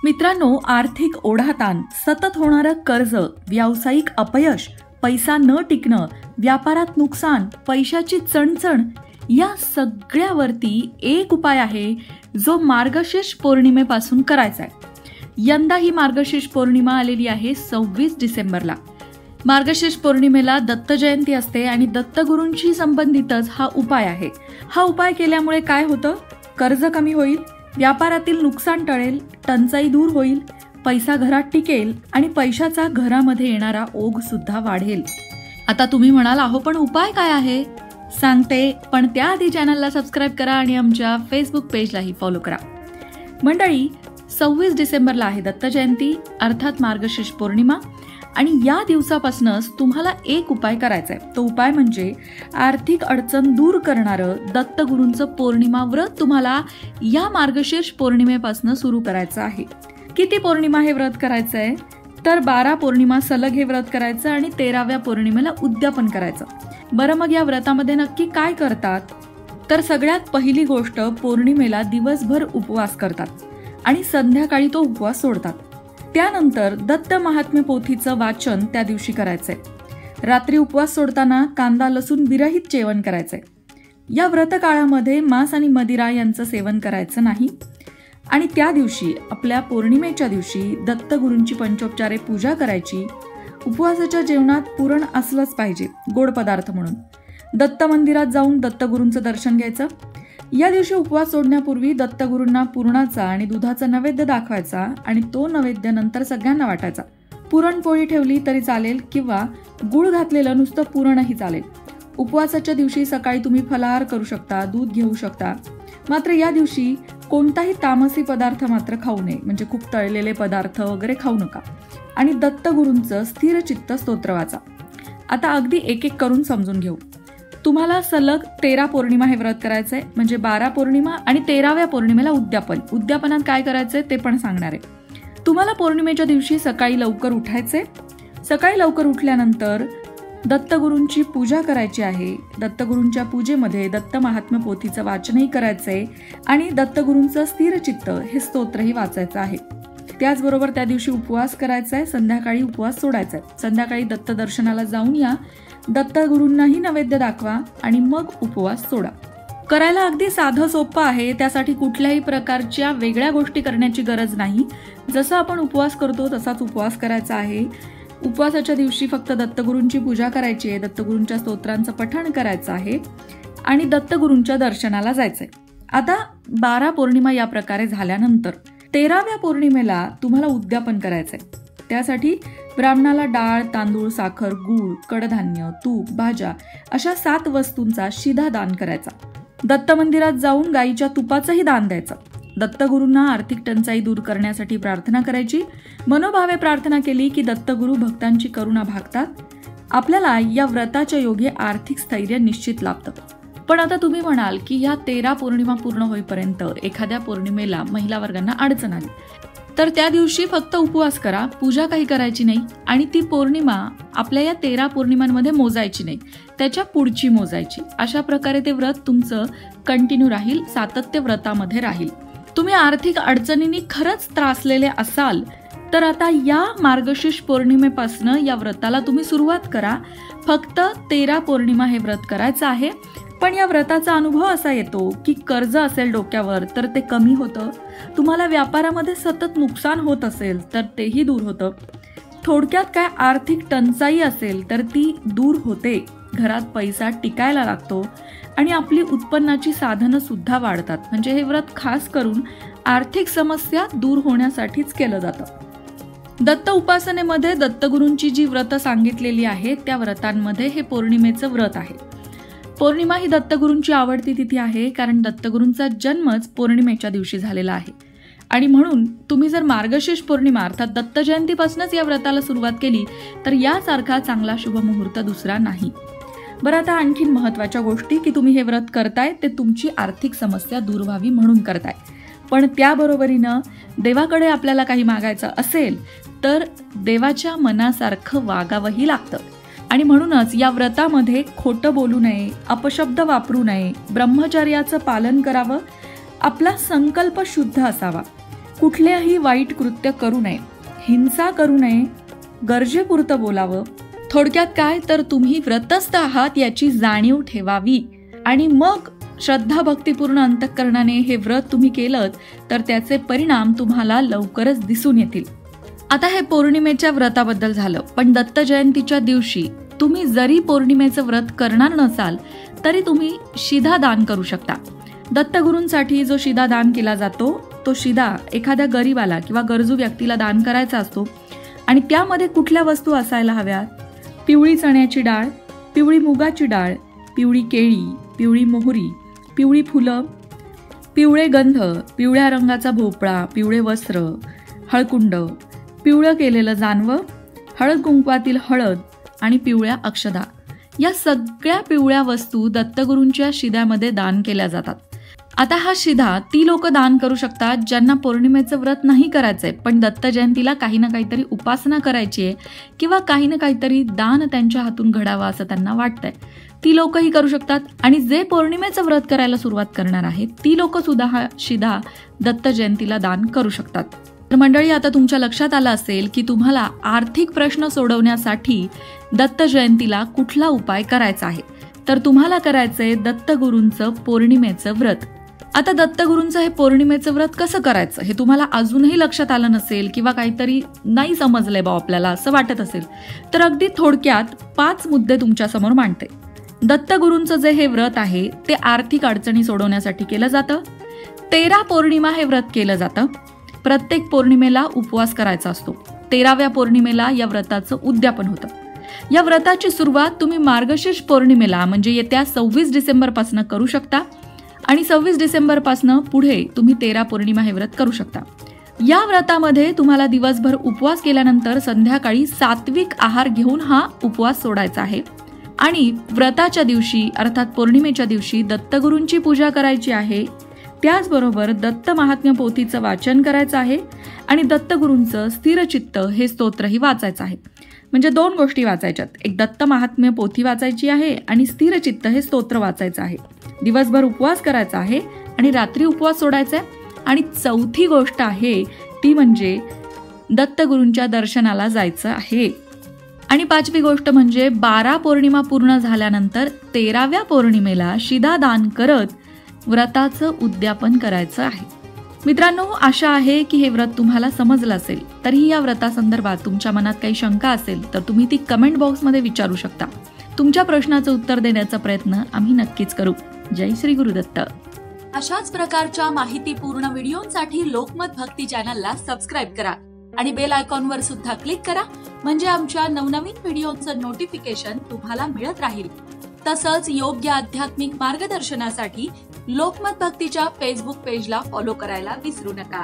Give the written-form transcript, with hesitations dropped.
मित्रांनो, आर्थिक ओढाताण, सतत होणारं कर्ज, व्यावसायिक अपयश, पैसा न टिकणं, व्यापारात नुकसान, पैशाची चणचण या सगळ्यावरती एक उपाय आहे जो मार्गशीर्ष पौर्णिमेपासून करायचा आहे। यंदा ही मार्गशीर्ष पौर्णिमा आलेली आहे 26 डिसेंबरला। मार्गशीर्ष पौर्णिमेला दत्त जयंती असते आणि दत्तगुरूंशी संबंधितच हा उपाय आहे। हा उपाय केल्यामुळे काय होतं? कर्ज कमी होईल, व्यापारातील नुकसान टळेल, टंचाई दूर होईल, पैसा घरात टिकेल आणि पैशाचा घरामध्ये येणारा ओघ सुद्धा वाढेल। आता तुम्ही म्हणाल, अहो पण उपाय काय आहे? सांगते, पण त्याआधी चॅनलला सबस्क्राईब करा आणि आमच्या फेसबुक पेजलाही फॉलो करा। मंडळी, 26 डिसेंबरला आहे दत्त जयंती अर्थात मार्गशीर्ष पौर्णिमा आणि या दिवसापासूनच तुम्हाला एक उपाय करायचा आहे। तो उपाय म्हणजे आर्थिक अडचण दूर करणारं दत्तगुरूंचं पौर्णिमा व्रत तुम्हाला या मार्गशीर्ष पौर्णिमेपासून सुरू करायचं आहे। किती पौर्णिमा हे व्रत करायचं आहे? तर 12 पौर्णिमा सलग हे व्रत करायचं आणि 13व्या पौर्णिमेला उद्यापन करायचं। बरं, मग या व्रतामध्ये नक्की काय करतात? तर सगळ्यात पहिली गोष्ट, पौर्णिमेला दिवसभर उपवास करतात आणि संध्याकाळी तो उपवास सोडतात। त्यानंतर दत्त महात्म्य पोथीचं वाचन त्या दिवशी करायचंय। रात्री उपवास सोडताना कांदा लसूण विरहित जेवण करायचंय। या व्रत काळामध्ये मांस आणि मदिरा यांचं सेवन करायचं नाही आणि त्या दिवशी आपल्या पौर्णिमेच्या दिवशी दत्तगुरूंची पंचोपचारे पूजा करायची। उपवासाच्या जेवणात पुरण असलंच पाहिजे, गोड पदार्थ म्हणून। दत्त मंदिरात जाऊन दत्तगुरूंचं दर्शन घ्यायचं। या दिवशी उपवास सोडण्यापूर्वी दत्तगुरूंना पुरणाचा आणि दुधाचा नैवेद्य दाखवायचा आणि तो नैवेद्य नंतर सगळ्यांना वाटायचा। पुरणपोळी ठेवली तरी चालेल किंवा गुळ घातलेलं नुसतं पुरणही चालेल। उपवासाच्या दिवशी सकाळी तुम्ही फलाहार करू शकता, दूध घेऊ शकता, मात्र या दिवशी कोणताही तामसी पदार्थ मात्र खाऊ नये, म्हणजे खूप तळलेले पदार्थ वगैरे खाऊ नका आणि दत्तगुरूंचं स्थिर चित्त स्तोत्र वाचा। आता अगदी एक एक करून समजून घेऊ। तुम्हाला सलग 13 पौर्णिमा हे व्रत करायचंय, म्हणजे 12 पौर्णिमा आणि 13व्या पौर्णिमेला उद्यापन। उद्यापनात काय करायचंय ते पण सांगणार आहे। तुम्हाला पौर्णिमेच्या दिवशी सकाळी लवकर उठायचंय। सकाळी लवकर उठल्यानंतर दत्तगुरूंची पूजा करायची आहे। दत्तगुरूंच्या पूजेमध्ये दत्त महात्म्य पोथीचं वाचनही करायचंय आणि दत्तगुरूंचं स्थिर चित्त हे स्तोत्रही वाचायचं आहे। त्याचबरोबर त्या दिवशी उपवास करायचा आहे, संध्याकाळी उपवास सोडायचा आहे। संध्याकाळी दत्त दर्शनाला जाऊन या, दत्तगुरूंनाही नैवेद्य दाखवा आणि मग उपवास सोडा। करायला अगदी साधं सोपं आहे, त्यासाठी कुठल्याही प्रकारच्या वेगळ्या गोष्टी करण्याची गरज नाही। जसं आपण उपवास करतो तसाच उपवास करायचा आहे। उपवासाच्या दिवशी फक्त दत्तगुरूंची पूजा करायची आहे, दत्तगुरूंच्या स्तोत्रांचं पठण करायचं आहे आणि दत्तगुरूंच्या दर्शनाला जायचंय। आता 12 पौर्णिमा या प्रकारे झाल्यानंतर 13व्या पौर्णिमेला तुम्हाला उद्यापन करायचंय। त्यासाठी ब्राह्मणाला डाळ, तांदूळ, साखर, गूळ, कडधान्य, तूप, भाज्या अशा 7 वस्तूंचा शिधा दान करायचा। दत्त मंदिरात जाऊन गाईच्या तुपाचंही दान द्यायचं। दत्तगुरूंना आर्थिक टंचाई दूर करण्यासाठी प्रार्थना करायची। मनोभावे प्रार्थना केली की दत्तगुरू भक्तांची करुणा भागतात। आपल्याला या व्रताच्या योगे आर्थिक स्थैर्य निश्चित लाभतं। पण आता तुम्ही म्हणाल की या 13 पौर्णिमा पूर्ण होईपर्यंत एखाद्या पौर्णिमेला महिला वर्गांना अडचण आली, तर त्या दिवशी फक्त उपवास करा, पूजा काही करायची नाही आणि ती पौर्णिमा आपल्या या 13 पौर्णिमांमध्ये मोजायची नाही, त्याच्या पुढची मोजायची। अशा प्रकारे ते व्रत तुमचं कंटिन्यू राहील, सातत्य व्रतामध्ये राहील। तुम्ही आर्थिक अडचणींनी खरंच त्रासलेले असाल तर आता या मार्गशीर्ष पौर्णिमेपासून या व्रताला तुम्ही सुरुवात करा। फक्त 13 पौर्णिमा हे व्रत करायचं आहे। पण या व्रताचा अनुभव असा येतो की कर्ज असेल डोक्यावर तर ते कमी होतं, तुम्हाला व्यापारामध्ये सतत नुकसान होत असेल तर तेही दूर होतं, थोडक्यात काय आर्थिक टंचाई असेल तर ती दूर होते, घरात पैसा टिकायला लागतो आणि आपली उत्पन्नाची साधनं सुद्धा वाढतात। म्हणजे हे व्रत खास करून आर्थिक समस्या दूर होण्यासाठीच केलं जातं। दत्त उपासनेमध्ये दत्तगुरूंची जी व्रत सांगितलेली आहेत त्या व्रतांमध्ये हे पौर्णिमेचं व्रत आहे। पौर्णिमा ही दत्तगुरूंची आवडती तिथी आहे, कारण दत्तगुरूंचा जन्मच पौर्णिमेच्या दिवशी झालेला आहे आणि म्हणून तुम्ही जर मार्गशीर्ष पौर्णिमा अर्थात दत्त जयंतीपासूनच या व्रताला सुरुवात केली तर यासारखा चांगला शुभ मुहूर्त दुसरा नाही। बरं, आता आणखीन महत्त्वाच्या गोष्टी की तुम्ही हे व्रत करताय ते तुमची आर्थिक समस्या दूर व्हावी म्हणून करताय, पण त्याबरोबरीनं देवाकडे आपल्याला काही मागायचं असेल तर देवाच्या मनासारखं वागावंही लागतं आणि म्हणूनच या व्रतामध्ये खोटं बोलू नये, अपशब्द वापरू नये, ब्रह्मचर्याचं पालन करावं, आपला संकल्प शुद्ध असावा। कुठल्याही वाईट कृत्य करू नये, हिंसा करू नये, गरजेपुरतं बोलावं. थोडक्यात काय तर तुम्ही व्रतस्थ आहात याची जाणीव ठेवावी आणि मग श्रद्धा भक्तिपूर्ण अंतःकरणाने हे व्रत तुम्ही केलं तर त्याचे परिणाम तुम्हाला लवकरच दिसून येतील. आता हे पौर्णिमेच्या व्रताबद्दल झालं, पण दत्त जयंतीच्या दिवशी तुम्ही जरी पौर्णिमेचं व्रत करणार नसाल तरी तुम्ही शिधा दान करू शकता. दत्तगुरूंसाठी जो शिधा दान केला जातो तो शिधा एखाद्या गरीबाला किंवा गरजू व्यक्तीला दान करायचा असतो आणि त्यामध्ये कुठल्या वस्तू असायला हव्यात? पिवळी चण्याची डाळ, पिवळी मुगाची डाळ, पिवळी केळी, पिवळी मोहरी, पिवळी फुलं, पिवळे गंध, पिवळ्या रंगाचा भोपळा, पिवळे वस्त्र, हळकुंड, पिवळं केलेलं जानवं, हळद कुंकवातील हळद आणि पिवळ्या अक्षदा. या सगळ्या पिवळ्या वस्तू दत्तगुरूंच्या शिध्यामध्ये दान केल्या जातात. आता हा शिधा ती लोक दान करू शकतात ज्यांना पौर्णिमेचं व्रत नाही करायचंय पण दत्त जयंतीला काही ना काहीतरी उपासना करायची आहे किंवा काही ना काहीतरी दान त्यांच्या हातून घडावं असं त्यांना वाटतंय. ती लोकही करू शकतात आणि जे पौर्णिमेचं व्रत करायला सुरुवात करणार आहेत ती लोक सुद्धा हा शिधा दत्त जयंतीला दान करू शकतात. तर मंडळी, आता तुमच्या लक्षात आलं असेल की तुम्हाला आर्थिक प्रश्न सोडवण्यासाठी दत्त जयंतीला कुठला उपाय करायचा आहे. तर तुम्हाला करायचंय दत्तगुरूंचं पौर्णिमेचं व्रत. आता दत्तगुरूंचं हे पौर्णिमेचं व्रत कसं करायचं हे तुम्हाला अजूनही लक्षात आलं नसेल किंवा काहीतरी नाही समजलंय बा आपल्याला असं वाटत असेल तर अगदी थोडक्यात 5 मुद्दे तुमच्यासमोर मांडते. दत्तगुरूंचं जे हे व्रत आहे ते आर्थिक अडचणी सोडवण्यासाठी केलं जातं. 13 पौर्णिमा हे व्रत केलं जातं. प्रत्येक पौर्णिमेला उपवास करायचा असतो. 13व्या पौर्णिमेला या व्रताचं उद्यापन होतं. या व्रताची सुरुवात तुम्ही मार्गशीर्ष पौर्णिमेला म्हणजे येत्या 26 डिसेंबरपासून करू शकता आणि 26 डिसेंबरपासून पुढे तुम्ही 13 पौर्णिमा हे व्रत करू शकता. या व्रतामध्ये तुम्हाला दिवसभर उपवास केल्यानंतर संध्याकाळी सात्विक आहार घेऊन हा उपवास सोडायचा आहे आणि व्रताच्या दिवशी अर्थात पौर्णिमेच्या दिवशी दत्तगुरूंची पूजा करायची आहे. त्याचबरोबर दत्त महात्म्य पोथीचं वाचन करायचं आहे आणि दत्तगुरूंचं स्थिरचित्त हे स्तोत्रही वाचायचं आहे. म्हणजे 2 गोष्टी वाचायच्यात, एक दत्त महात्म्य पोथी वाचायची आहे आणि स्थिरचित्त हे स्तोत्र वाचायचं आहे. दिवसभर उपवास करायचा आहे आणि रात्री उपवास सोडायचा आहे. आणि 4थी गोष्ट आहे ती म्हणजे दत्तगुरूंच्या दर्शनाला जायचं आहे. आणि 5वी गोष्ट म्हणजे 12 पौर्णिमा पूर्ण झाल्यानंतर 13व्या पौर्णिमेला शिधा दान करत व्रताचं उद्यापन करायचं आहे. मित्रांनो, आशा आहे की हे व्रत तुम्हाला समजलं असेल. तरीही या व्रतासंदर्भात तुमच्या मनात काही शंका असेल तर तुम्ही ती कमेंट बॉक्समध्ये विचारू शकता. तुमच्या प्रश्नाचं उत्तर देण्याचा प्रयत्न आम्ही नक्कीच करू. जय श्री गुरुदत्त. अशाच प्रकारच्या माहितीपूर्ण व्हिडिओंसाठी लोकमत भक्ती चॅनलला सबस्क्राईब करा आणि बेल आयकॉनवर सुद्धा क्लिक करा म्हणजे आमच्या नवनवीन व्हिडिओचं नोटिफिकेशन तुम्हाला मिळत राहील. तसंच योग्य आध्यात्मिक मार्गदर्शनासाठी लोकमत भक्तीच्या फेसबुक पेजला फॉलो करायला विसरू नका.